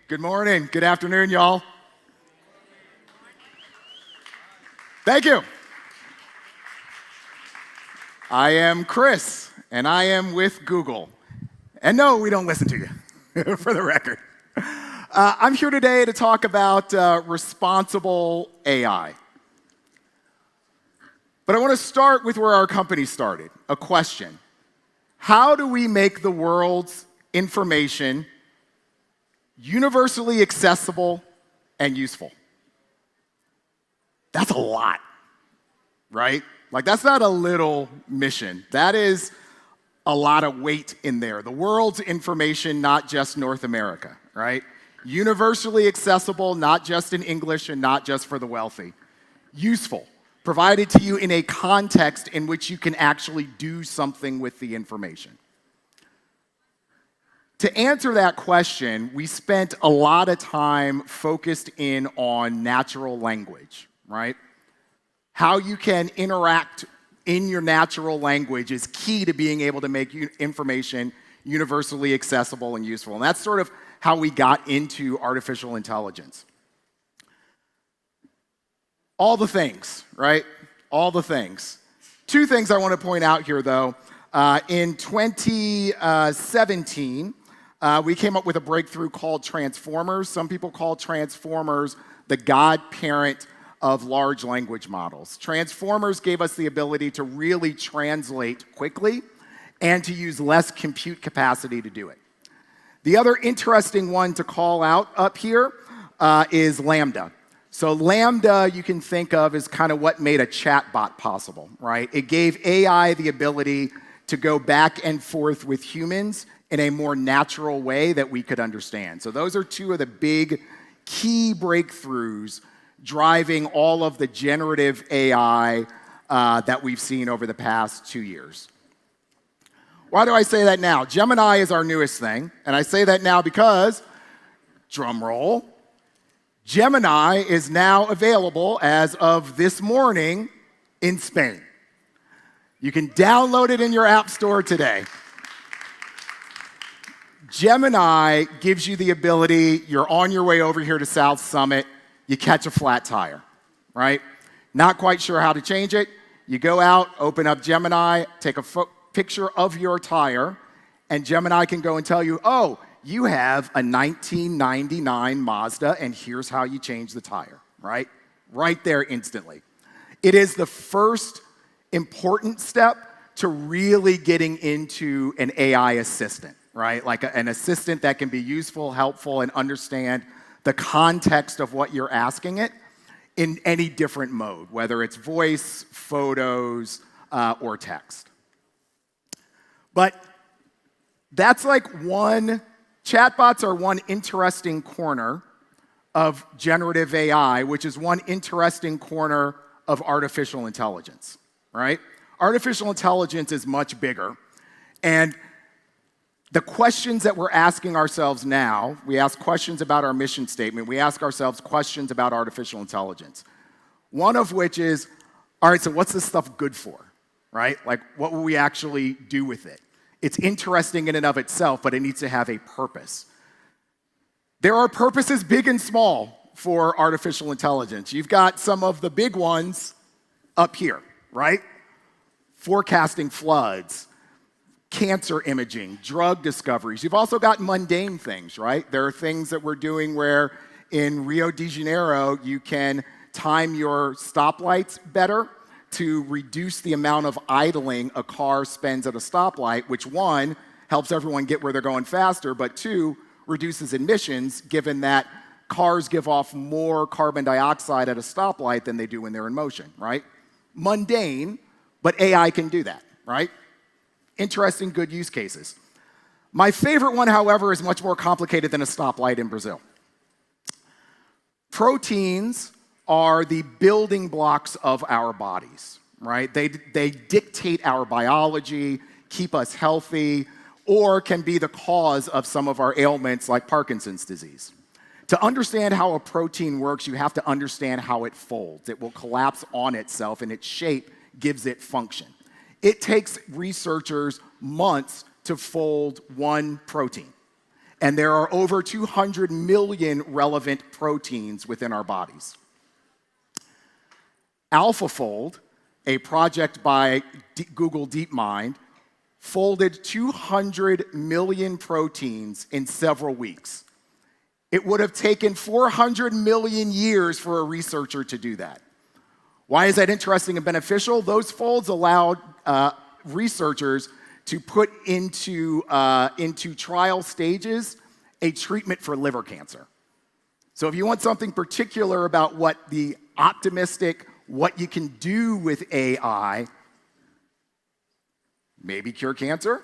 Good morning. Good afternoon, y'all. Thank you. I am Chris, and I am with Google. And no, we don't listen to you, for the record. I'm here today to talk about responsible AI. But I want to start with where our company started, a question. How do we make the world's information universally accessible and useful? That's a lot, right? Like, that's not a little mission. That is a lot of weight in there. The world's information, not just North America, right? Universally accessible, not just in English and not just for the wealthy. Useful, provided to you in a context in which you can actually do something with the information. To answer that question, we spent a lot of time focused in on natural language, right? How you can interact in your natural language is key to being able to make information universally accessible and useful. And that's sort of how we got into artificial intelligence. All the things, right? All the things. Two things I want to point out here, though. In 2017, we came up with a breakthrough called Transformers. Some people call Transformers the godparent of large language models. Transformers gave us the ability to really translate quickly and to use less compute capacity to do it. The other interesting one to call out up here is LaMDA. So LaMDA, you can think of as kind of what made a chatbot possible, right? It gave AI the ability to go back and forth with humans in a more natural way that we could understand. So those are two of the big key breakthroughs driving all of the generative AI that we've seen over the past 2 years. Why do I say that now? Gemini is our newest thing, and I say that now because, drum roll, Gemini is now available as of this morning in Spain. You can download it in your app store today. Gemini gives you the ability, you're on your way over here to South Summit, you catch a flat tire, right? Not quite sure how to change it. You go out, open up Gemini, take a picture of your tire, and Gemini can go and tell you, oh, you have a 1999 Mazda, and here's how you change the tire, right? Right there instantly. It is the first important step to really getting into an AI assistant, right? Like an assistant that can be useful, helpful, and understand the context of what you're asking it in any different mode, whether it's voice, photos, or text. But that's like chatbots are one interesting corner of generative AI, which is one interesting corner of artificial intelligence, right? Artificial intelligence is much bigger, and the questions that we're asking ourselves now, we ask questions about our mission statement, we ask ourselves questions about artificial intelligence. One of which is, all right, so what's this stuff good for, right? Like, what will we actually do with it? It's interesting in and of itself, but it needs to have a purpose. There are purposes big and small for artificial intelligence. You've got some of the big ones up here, right? Forecasting floods, cancer imaging, drug discoveries. You've also got mundane things, right? There are things that we're doing where in Rio de Janeiro, you can time your stoplights better to reduce the amount of idling a car spends at a stoplight, which one, helps everyone get where they're going faster, but two, reduces emissions given that cars give off more carbon dioxide at a stoplight than they do when they're in motion, right? Mundane, but AI can do that, right? Interesting, good use cases. My favorite one, however, is much more complicated than a stoplight in Brazil. Proteins are the building blocks of our bodies, right? They dictate our biology, keep us healthy, or can be the cause of some of our ailments like Parkinson's disease. To understand how a protein works, you have to understand how it folds. It will collapse on itself, and its shape gives it function. It takes researchers months to fold one protein. and there are over 200 million relevant proteins within our bodies. AlphaFold, a project by Google DeepMind, folded 200 million proteins in several weeks. It would have taken 400 million years for a researcher to do that. Why is that interesting and beneficial? Those folds allowed researchers to put into trial stages a treatment for liver cancer. So if you want something particular about what you can do with AI, maybe cure cancer.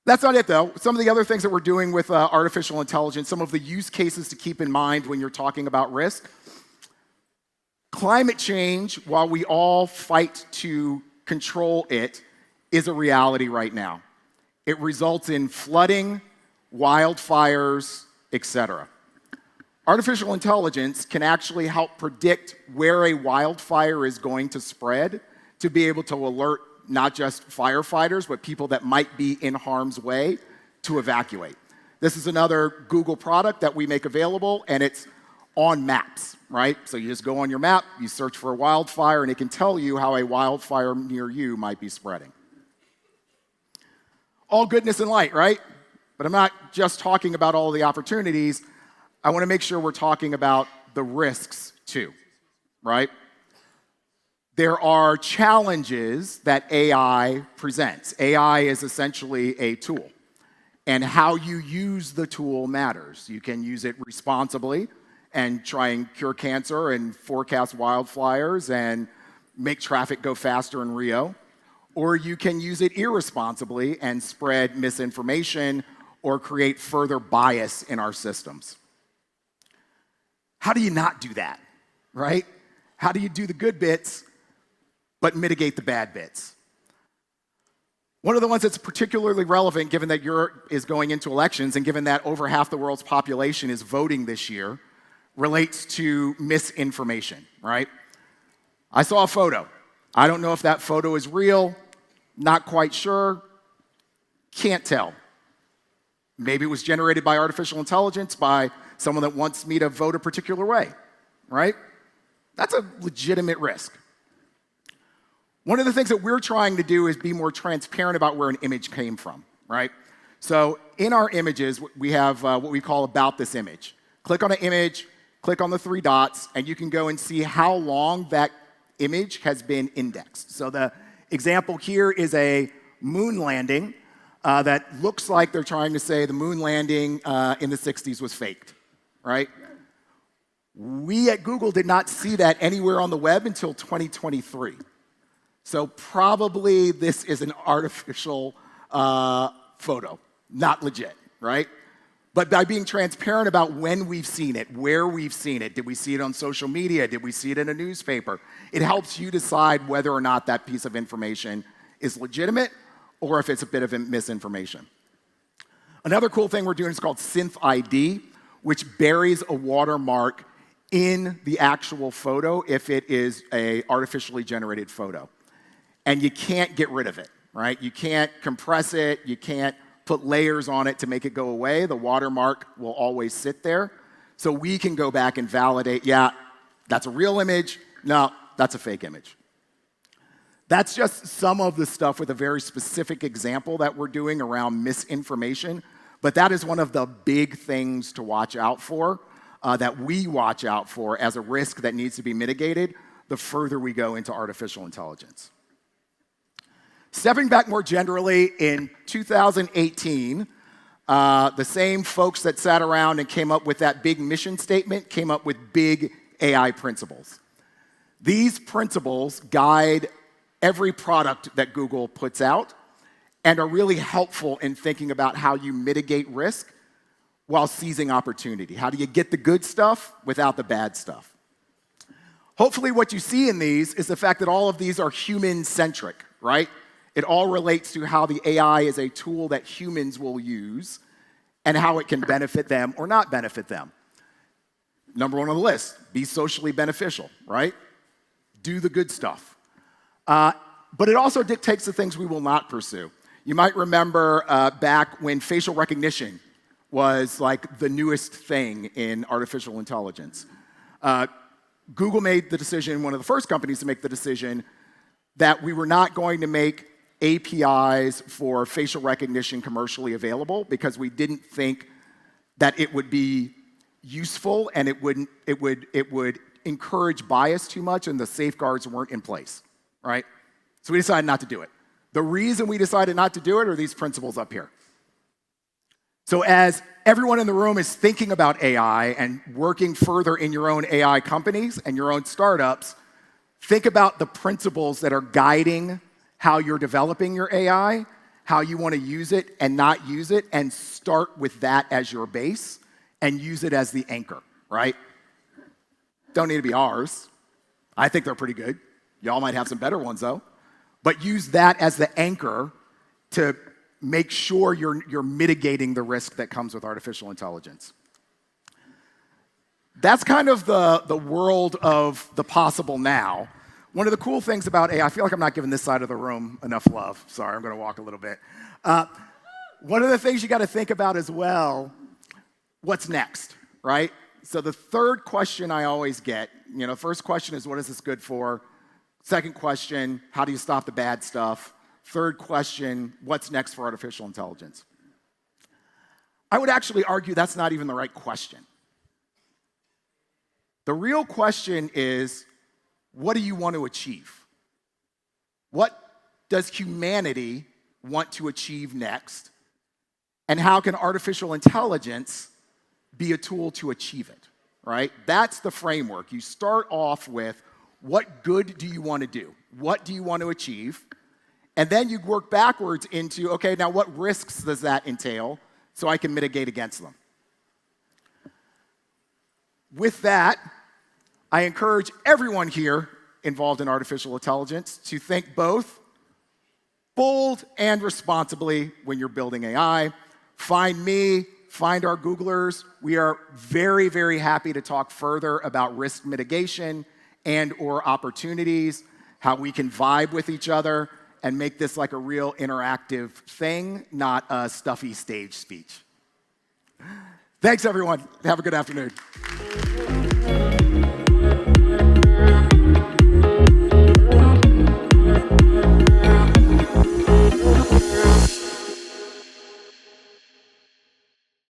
That's not it, though. Some of the other things that we're doing with artificial intelligence, some of the use cases to keep in mind when you're talking about risk. Climate change, while we all fight to control it, is a reality right now. It results in flooding, wildfires, etc. Artificial intelligence can actually help predict where a wildfire is going to spread to be able to alert not just firefighters, but people that might be in harm's way to evacuate. This is another Google product that we make available, and it's on maps, right? So you just go on your map, you search for a wildfire, and it can tell you how a wildfire near you might be spreading. All goodness and light, right? But I'm not just talking about all the opportunities. I want to make sure we're talking about the risks too, right? There are challenges that AI presents. AI is essentially a tool, and how you use the tool matters. You can use it responsibly and try and cure cancer and forecast wildfires and make traffic go faster in Rio, or you can use it irresponsibly and spread misinformation or create further bias in our systems. How do you not do that, right? How do you do the good bits but mitigate the bad bits? One of the ones that's particularly relevant, given that Europe is going into elections and given that over half the world's population is voting this year, relates to misinformation, right? I saw a photo. I don't know if that photo is real, not quite sure, can't tell. Maybe it was generated by artificial intelligence, by someone that wants me to vote a particular way, right? That's a legitimate risk. One of the things that we're trying to do is be more transparent about where an image came from, right? So in our images, we have what we call about this image. Click on an image, click on the three dots, and you can go and see how long that image has been indexed. So the example here is a moon landing that looks like they're trying to say the moon landing in the 60s was faked, right? We at Google did not see that anywhere on the web until 2023. So probably this is an artificial photo, not legit, right? But by being transparent about when we've seen it, where we've seen it, did we see it on social media, did we see it in a newspaper, it helps you decide whether or not that piece of information is legitimate or if it's a bit of misinformation. Another cool thing we're doing is called Synth ID, which buries a watermark in the actual photo if it is an artificially generated photo. And you can't get rid of it, right? You can't compress it, you can't put layers on it to make it go away. The watermark will always sit there. So we can go back and validate, yeah, that's a real image, no, that's a fake image. That's just some of the stuff with a very specific example that we're doing around misinformation, but that is one of the big things to watch out for, that we watch out for as a risk that needs to be mitigated the further we go into artificial intelligence. Stepping back more generally, in 2018, the same folks that sat around and came up with that big mission statement came up with big AI principles. These principles guide every product that Google puts out and are really helpful in thinking about how you mitigate risk while seizing opportunity. How do you get the good stuff without the bad stuff? Hopefully what you see in these is the fact that all of these are human-centric, right? It all relates to how the AI is a tool that humans will use and how it can benefit them or not benefit them. Number one on the list, be socially beneficial, right? Do the good stuff. But it also dictates the things we will not pursue. You might remember back when facial recognition was like the newest thing in artificial intelligence. Google made the decision, one of the first companies to make the decision, that we were not going to make APIs for facial recognition commercially available because we didn't think that it would be useful and it would encourage bias too much and the safeguards weren't in place, right? So we decided not to do it. The reason we decided not to do it are these principles up here. So as everyone in the room is thinking about AI and working further in your own AI companies and your own startups, think about the principles that are guiding how you're developing your AI, how you want to use it and not use it, and start with that as your base and use it as the anchor, right? Don't need to be ours. I think they're pretty good. Y'all might have some better ones, though. But use that as the anchor to make sure you're mitigating the risk that comes with artificial intelligence. That's kind of the world of the possible now. One of the cool things about AI, I feel like I'm not giving this side of the room enough love. Sorry, I'm going to walk a little bit. One of the things you got to think about as well, what's next, right? So the third question I always get, first question is, what is this good for? Second question, how do you stop the bad stuff? Third question, what's next for artificial intelligence? I would actually argue that's not even the right question. The real question is, what do you want to achieve? What does humanity want to achieve next? And how can artificial intelligence be a tool to achieve it, right? That's the framework. You start off with, what good do you want to do? What do you want to achieve? And then you work backwards into, okay, now what risks does that entail so I can mitigate against them? With that, I encourage everyone here involved in artificial intelligence to think both bold and responsibly when you're building AI. Find me, find our Googlers. We are very, very happy to talk further about risk mitigation and or opportunities, how we can vibe with each other and make this like a real interactive thing, not a stuffy stage speech. Thanks, everyone. Have a good afternoon.